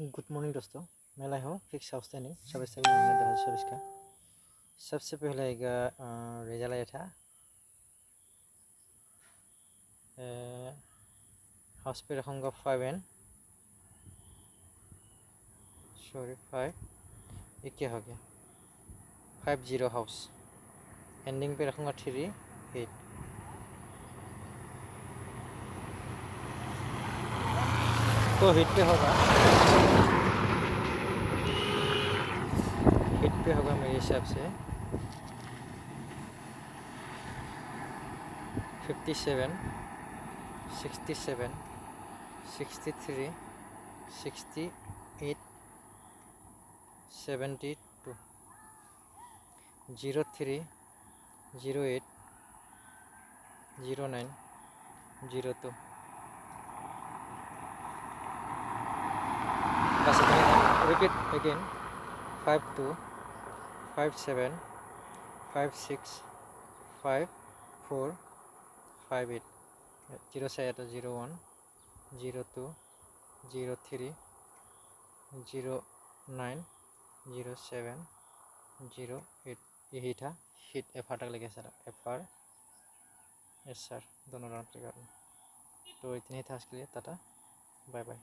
Good morning दोस्तों, मैं लाया हूँ फिक्स हाउस ट्रेनिंग 27 का। सबसे पहले आएगा रिजल्ट आया था हाउस पे रखूँगा 5N, सॉरी 5, ये क्या हो गया 50 हाउस। एंडिंग पे रखूँगा 3, 8। तो हिट पे होगा मेरे हिसाब से 57, 67, 63, 68, 72, 03, 08, 09, 02। Repeat again 52, 57, 56, 54, 58, 07, 01, 02, 03, 09, 07, 08। यही था हिट FR तक लगे सर, FR SR दोनों राउंड के कारण। तो इतनी था इसके लिए। Tata, bye bye.